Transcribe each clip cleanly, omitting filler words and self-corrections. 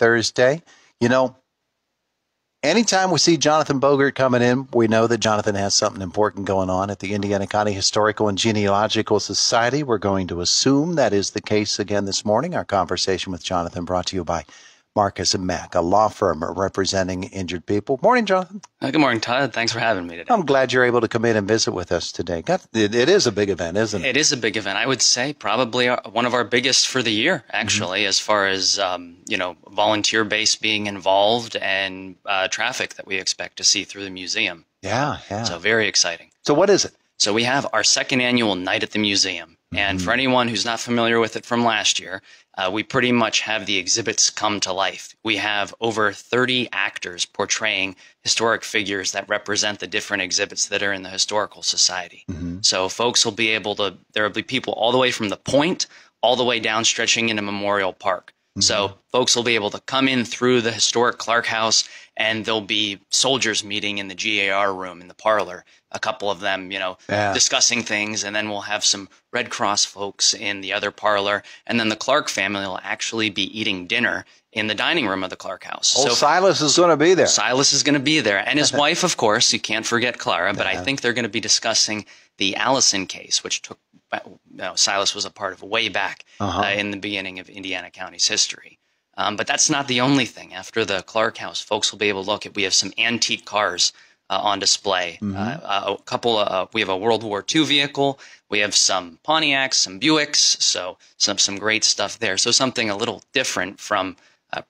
Thursday. You know, anytime we see Jonathan Bogert coming in, we know that Jonathan has something important going on at the Indiana County Historical and Genealogical Society. We're going to assume that is the case again this morning. Our conversation with Jonathan brought to you by Marcus & Mack, a law firm representing injured people. Morning, Jonathan. Good morning, Todd. Thanks for having me today. I'm glad you're able to come in and visit with us today. It is a big event, isn't it? It is a big event. I would say probably one of our biggest for the year, actually, as far as, volunteer base being involved and traffic that we expect to see through the museum. Yeah. So very exciting. So what is it? So we have our second annual Night at the Museum. And for anyone who's not familiar with it from last year, we pretty much have the exhibits come to life. We have over 30 actors portraying historic figures that represent the different exhibits that are in the Historical Society. So folks will be able to, there will be people all the way from the Point, all the way down stretching into Memorial Park. So folks will be able to come in through the historic Clark House, and there'll be soldiers meeting in the GAR room in the parlor, a couple of them, discussing things, and then we'll have some Red Cross folks in the other parlor, and then the Clark family will actually be eating dinner in the dining room of the Clark House. So Silas is going to be there. Silas is going to be there, and his wife, of course. You can't forget Clara, but I think they're going to be discussing the Allison case, which took Silas was a part of way back in the beginning of Indiana County's history. But that's not the only thing. After the Clark House, folks will be able to look at, we have some antique cars on display. A couple, we have a World War II vehicle. We have some Pontiacs, some Buicks, so some great stuff there. So something a little different from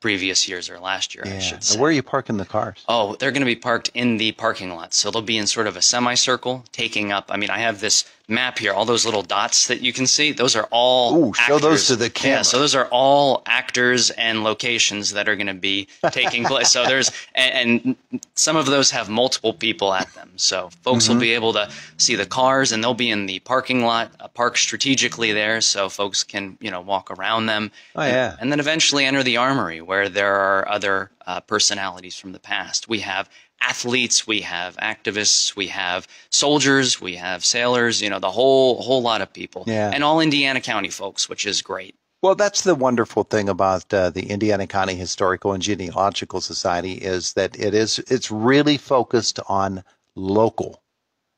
previous years or last year, I should say. Where are you parking the cars? Oh, they're going to be parked in the parking lot. So they'll be in sort of a semicircle, taking up, I have this map here, all those little dots that you can see, those are all actors. Show those to the camera. Yeah, so those are all actors and locations that are going to be taking place. So there's, and some of those have multiple people at them. So folks will be able to see the cars, and they'll be in the parking lot, parked strategically there, so folks can, walk around them. And then eventually enter the armory, where there are other personalities from the past. We have athletes, we have activists, we have soldiers, we have sailors, the whole lot of people. And all Indiana County folks, which is great. Well, that's the wonderful thing about the Indiana County Historical and Genealogical Society, is that it's really focused on local.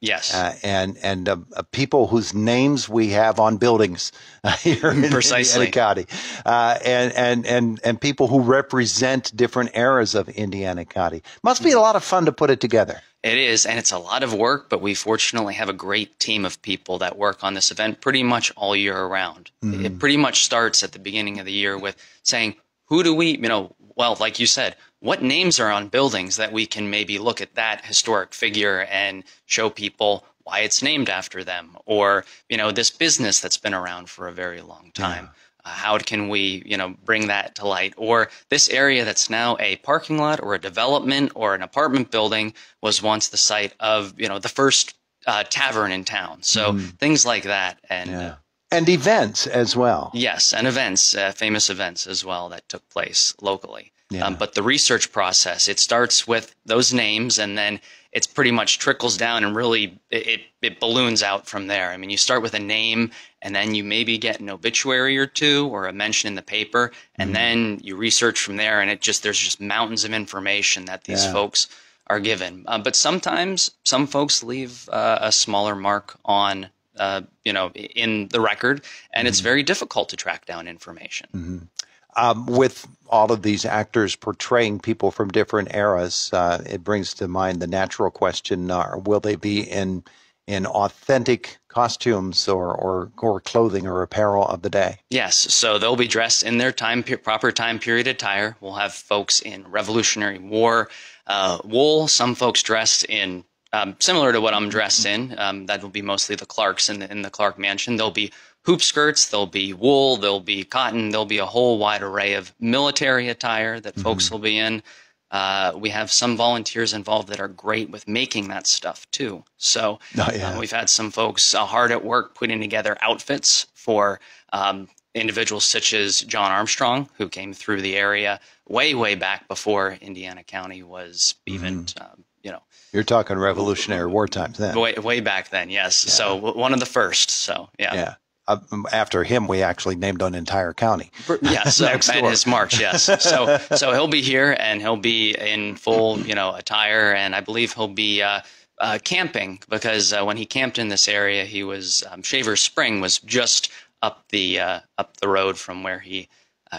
Yes. And people whose names we have on buildings here in Indiana County, and people who represent different eras of Indiana County. Must be a lot of fun to put it together. It is, and it's a lot of work, but we fortunately have a great team of people that work on this event pretty much all year around. It pretty much starts at the beginning of the year with saying, who do we, well, like you said, what names are on buildings that we can maybe look at that historic figure and show people why it's named after them, or, this business that's been around for a very long time. How can we, bring that to light? Or this area that's now a parking lot or a development or an apartment building was once the site of, the first tavern in town. So things like that. And events as well. Yes, and events, famous events as well that took place locally. But the research process, it starts with those names, and then it's pretty much trickles down, and really it balloons out from there. You start with a name, and then you maybe get an obituary or two or a mention in the paper, and then you research from there, and there's just mountains of information that these folks are given. But sometimes some folks leave a smaller mark on in the record, and it's very difficult to track down information. With all of these actors portraying people from different eras, it brings to mind the natural question, will they be in authentic costumes or clothing or apparel of the day? Yes, so they'll be dressed in their proper time period attire. We'll have folks in Revolutionary War wool, some folks dressed in similar to what I'm dressed in. That will be mostly the Clarks in the Clark Mansion. There'll be hoop skirts, there'll be wool, there'll be cotton, there'll be a whole wide array of military attire that folks will be in. We have some volunteers involved that are great with making that stuff too. So we've had some folks hard at work putting together outfits for individuals such as John Armstrong, who came through the area way back before Indiana County was even, You're talking Revolutionary War times then. Way back then, yes. So one of the first. So, yeah. after him, we actually named an entire county. Yes, next at door. his march. Yes, so he'll be here and he'll be in full, attire, and I believe he'll be camping because when he camped in this area, he was Shaver Spring was just up the road from where he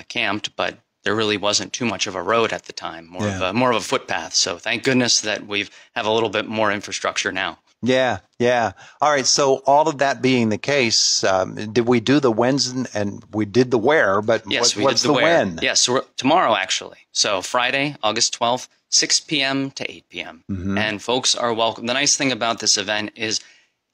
camped, but there really wasn't too much of a road at the time, more of a footpath. So thank goodness that we have a little bit more infrastructure now. Yeah, yeah. All right. So all of that being the case, did we do the whens and we did the where? But yes, what's the when? Yes, so tomorrow actually. So Friday, August 12th, 6 p.m. to 8 p.m. And folks are welcome. The nice thing about this event is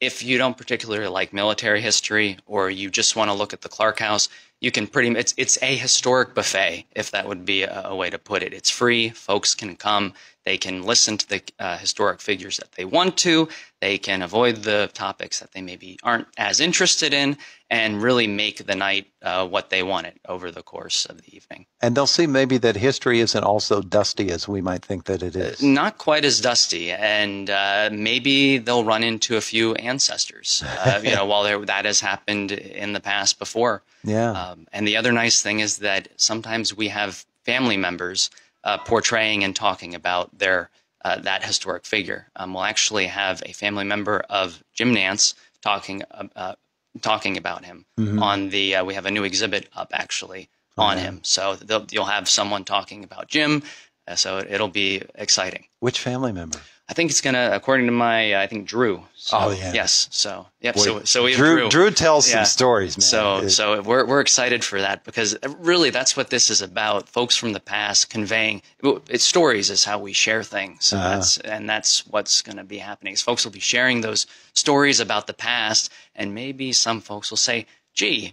if you don't particularly like military history or you just want to look at the Clark House, you can it's a historic buffet, if that would be a way to put it. It's free. Folks can come. They can listen to the historic figures that they want to. They can avoid the topics that they maybe aren't as interested in and really make the night what they wanted over the course of the evening. And they'll see maybe that history isn't also dusty as we might think that it is. Not quite as dusty. And maybe they'll run into a few ancestors, while that has happened in the past before. Yeah. And the other nice thing is that sometimes we have family members portraying and talking about that historic figure. We'll actually have a family member of Jim Nance talking about him on the. We have a new exhibit up actually on him, so you'll have someone talking about Jim. So it'll be exciting. Which family member? I think it's gonna, according to I think Drew. So, oh yeah. Yes. So yep. Boy, so we have Drew. Drew tells some stories, man. So we're excited for that because really that's what this is about. Folks from the past conveying it's stories is how we share things. So that's what's going to be happening. Is folks will be sharing those stories about the past, and maybe some folks will say, "Gee,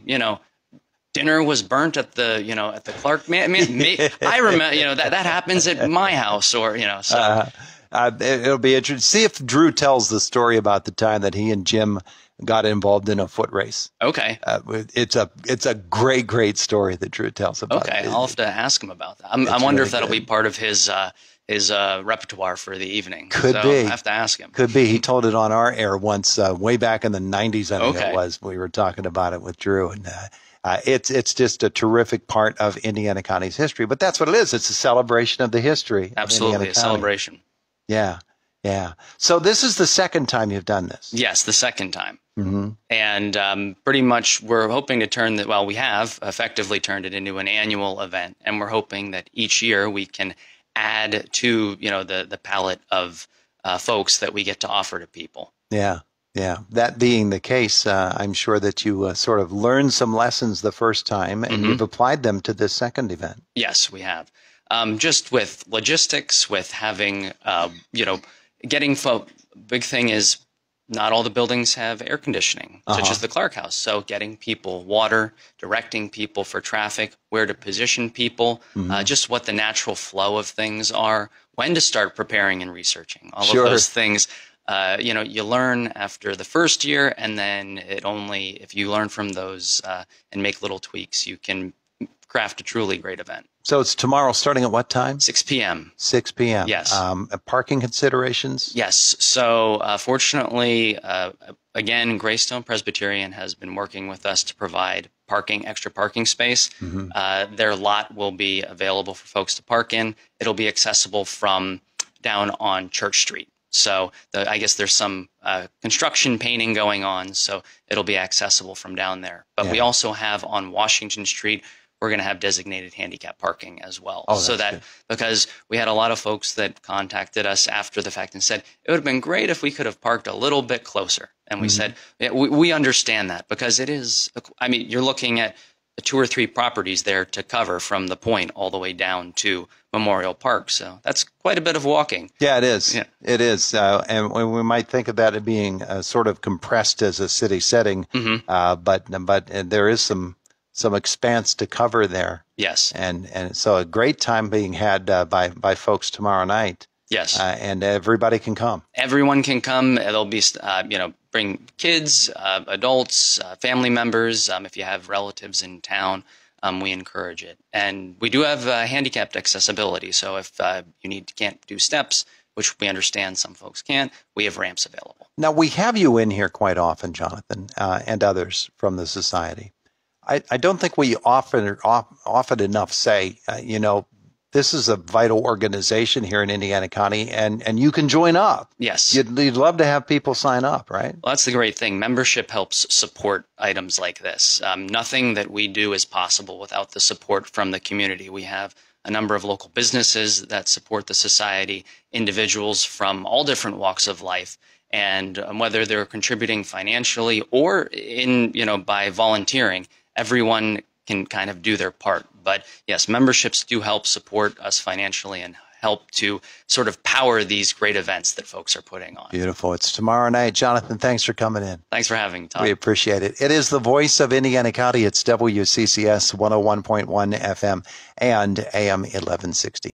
dinner was burnt at the Clark." Man, I remember, that happens at my house, or so. It'll be interesting. See if Drew tells the story about the time that he and Jim got involved in a foot race. Okay. It's a great story that Drew tells about. Okay, I'll have to ask him about that. I wonder if that'll be part of his repertoire for the evening. Could be. I have to ask him. Could be. He told it on our air once, way back in the 90s, I think it was. We were talking about it with Drew, and it's just a terrific part of Indiana County's history. But that's what it is. It's a celebration of the history. Absolutely, a celebration. Yeah, yeah. So this is the second time you've done this. Yes, the second time. And pretty much we're hoping to we have effectively turned it into an annual event, and we're hoping that each year we can add to the palette of folks that we get to offer to people. Yeah. Yeah, that being the case, I'm sure that you sort of learned some lessons the first time, and you've applied them to this second event. Yes, we have. Just with logistics, with having, getting folk. Big thing is not all the buildings have air conditioning, such as the Clark House. So getting people water, directing people for traffic, where to position people, just what the natural flow of things are, when to start preparing and researching, all of those things. You learn after the first year, and then if you learn from those and make little tweaks, you can craft a truly great event. So it's tomorrow starting at what time? 6 p.m. 6 p.m. Yes. Parking considerations? Yes. So fortunately, again, Greystone Presbyterian has been working with us to provide extra parking space. Their lot will be available for folks to park in. It'll be accessible from down on Church Street. So I guess there's some construction painting going on, so it'll be accessible from down there. But we also have on Washington Street, we're going to have designated handicap parking as well. Because we had a lot of folks that contacted us after the fact and said, it would have been great if we could have parked a little bit closer. And we said, we understand that because it is, you're looking at 2 or 3 properties there to cover from the point all the way down to Memorial Park. So that's quite a bit of walking. Yeah, it is. Yeah. It is. And we might think of that as being sort of compressed as a city setting, but there is some expanse to cover there. Yes. And so a great time being had by folks tomorrow night. Yes. And everybody can come. Everyone can come. There'll be, bring kids, adults, family members. If you have relatives in town, we encourage it. And we do have handicapped accessibility. So if you can't do steps, which we understand some folks can't, we have ramps available. Now, we have you in here quite often, Jonathan, and others from the society. I don't think we often enough say, this is a vital organization here in Indiana County, and you can join up. Yes. You'd love to have people sign up, right? Well, that's the great thing. Membership helps support items like this. Nothing that we do is possible without the support from the community. We have a number of local businesses that support the society, individuals from all different walks of life, and whether they're contributing financially or by volunteering, everyone can kind of do their part. But yes, memberships do help support us financially and help to sort of power these great events that folks are putting on. Beautiful. It's tomorrow night. Jonathan, thanks for coming in. Thanks for having me, Todd. We appreciate it. It is the voice of Indiana County. It's WCCS 101.1 FM and AM 1160.